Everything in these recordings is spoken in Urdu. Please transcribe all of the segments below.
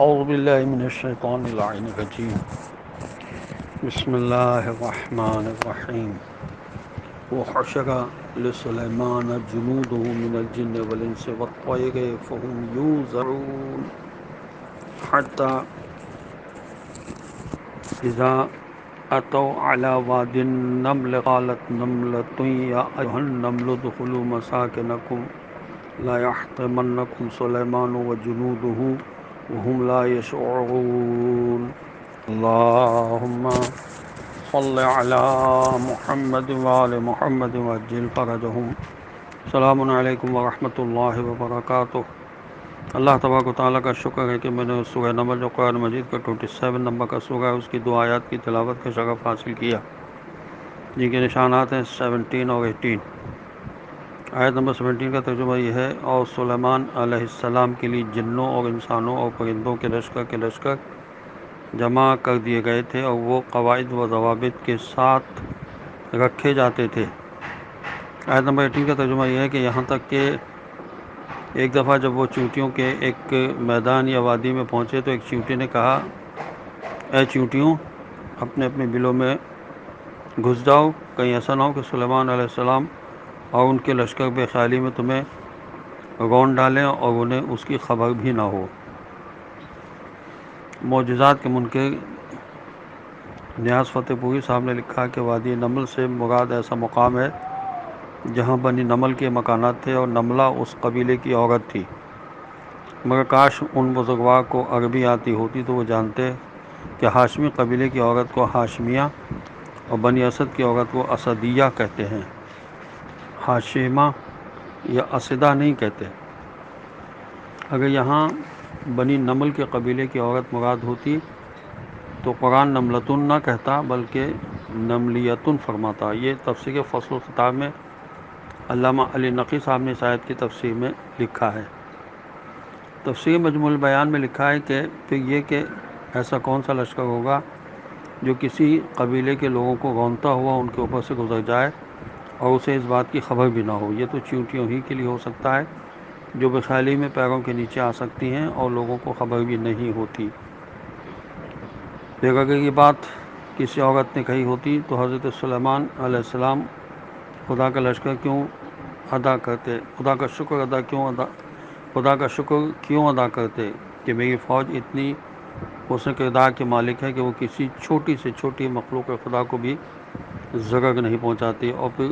اعوذ باللہ من الشیطان اللعین الرجیم بسم اللہ الرحمن الرحیم وحشر لسلیمان جنوده من الجن والانس والطیر فهم یوزعون حتی اذا اتوا على واد النمل قالت نملة یا ایها النمل ادخلوا مساکنکم لا يحطمنكم سليمان وجنوده وهم لا يشعرون اللهم صل على محمد وآل محمد وعجل فرجهم السلام علیکم ورحمۃ اللہ وبرکاتہ۔ اللہ تبارک و تعالیٰ کا شکر ہے کہ میں نے سورہ نمل جو قرآن مجید کا 27 نمبر کا سورہ ہے اس کی 2 آیات کی تلاوت کا شرف حاصل کیا، جن کے نشانات ہیں 17 اور 18۔ آیت نمبر 17 کا ترجمہ یہ ہے: اور سلیمان علیہ السلام کے لیے جنوں اور انسانوں اور پرندوں کے لشکر جمع کر دیے گئے تھے، اور وہ قواعد و ضوابط کے ساتھ رکھے جاتے تھے۔ آیت نمبر 18 کا ترجمہ یہ ہے کہ یہاں تک کہ ایک دفعہ جب وہ چیونٹیوں کے ایک میدان یا وادی میں پہنچے تو ایک چیونٹی نے کہا: اے چیونٹیوں، اپنے اپنے بلوں میں گھس جاؤ، کہیں ایسا نہ ہو کہ سلیمان علیہ السلام اور ان کے لشکر بے خیالی میں تمہیں رون ڈالیں اور انہیں اس کی خبر بھی نہ ہو۔ معجزات کے منکر نیاز فتح پوری صاحب نے لکھا کہ وادی نمل سے مراد ایسا مقام ہے جہاں بنی نمل کے مکانات تھے اور نملہ اس قبیلے کی عورت تھی، مگر کاش ان بزرگوار کو عربی آتی ہوتی تو وہ جانتے کہ ہاشمی قبیلے کی عورت کو ہاشمیہ اور بنی اسد کی عورت کو اسدیہ کہتے ہیں، ہاشمہ یا اسدہ نہیں کہتے۔ اگر یہاں بنی نمل کے قبیلے کی عورت مراد ہوتی تو قرآن نملتن نہ کہتا بلکہ نملیتن فرماتا۔ یہ تفسیر فصل الخطاب میں علامہ علی نقی صاحب نے اس آیت کی تفسیر میں لکھا ہے۔ تفسیر مجموع البیان میں لکھا ہے کہ پھر یہ کہ ایسا کون سا لشکر ہوگا جو کسی قبیلے کے لوگوں کو رونتا ہوا ان کے اوپر سے گزر جائے اور اسے اس بات کی خبر بھی نہ ہو۔ یہ تو چیونٹیوں ہی کے لیے ہو سکتا ہے جو بخیالی میں پیروں کے نیچے آ سکتی ہیں اور لوگوں کو خبر بھی نہیں ہوتی۔ پھر اگر یہ بات کسی عورت نے کہی ہوتی تو حضرت سلیمان علیہ السلام خدا کا شکر کیوں ادا کرتے کہ میری فوج اتنی حسن کردار کے مالک ہے کہ وہ کسی چھوٹی سے چھوٹی مخلوق خدا کو بھی ضرر نہیں پہنچاتی، اور پھر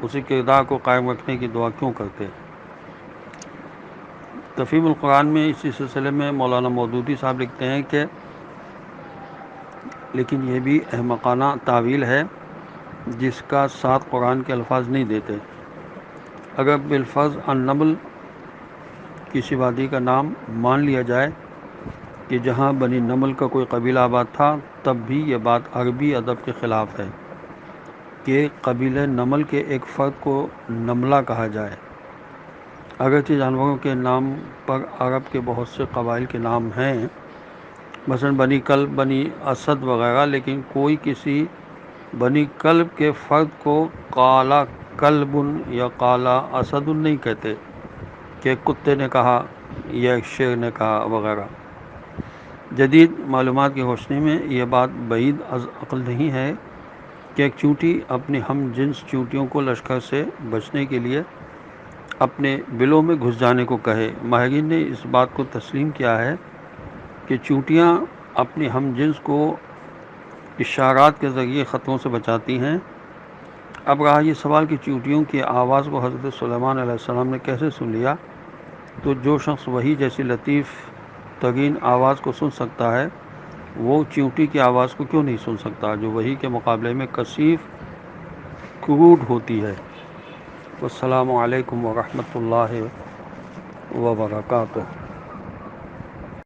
اسی کردار کو قائم رکھنے کی دعا کیوں کرتے۔ تفہیم القرآن میں اسی سلسلے میں مولانا مودودی صاحب لکھتے ہیں کہ لیکن یہ بھی احمقانہ تعویل ہے جس کا ساتھ قرآن کے الفاظ نہیں دیتے۔ اگر بالفرض النمل کسی وادی کا نام مان لیا جائے کہ جہاں بنی نمل کا کوئی قبیلہ آباد تھا، تب بھی یہ بات عربی ادب کے خلاف ہے کہ قبیلہ نمل کے ایک فرد کو نملہ کہا جائے۔ اگرچہ جانوروں کے نام پر عرب کے بہت سے قبائل کے نام ہیں، مثلا بنی کلب، بنی اسد وغیرہ، لیکن کوئی کسی بنی کلب کے فرد کو قالا کلب یا قالا اسد نہیں کہتے کہ ایک کتے نے کہا یا ایک شیر نے کہا وغیرہ۔ جدید معلومات کی روشنی میں یہ بات بعید از عقل نہیں ہے کہ ایک چیونٹی اپنی ہم جنس چیونٹیوں کو لشکر سے بچنے کے لیے اپنے بلوں میں گھس جانے کو کہے۔ ماہرین نے اس بات کو تسلیم کیا ہے کہ چیونٹیاں اپنی ہم جنس کو اشارات کے ذریعے خطروں سے بچاتی ہیں۔ اب رہا یہ سوال کہ چیونٹیوں کی آواز کو حضرت سلیمان علیہ السلام نے کیسے سن لیا، تو جو شخص وحی جیسی لطیف ترین آواز کو سن سکتا ہے وہ چیونٹی کی آواز کو کیوں نہیں سن سکتا جو وحی کے مقابلے میں کثیف کروڈ ہوتی ہے۔ والسلام علیکم ورحمۃ اللہ وبرکاتہ۔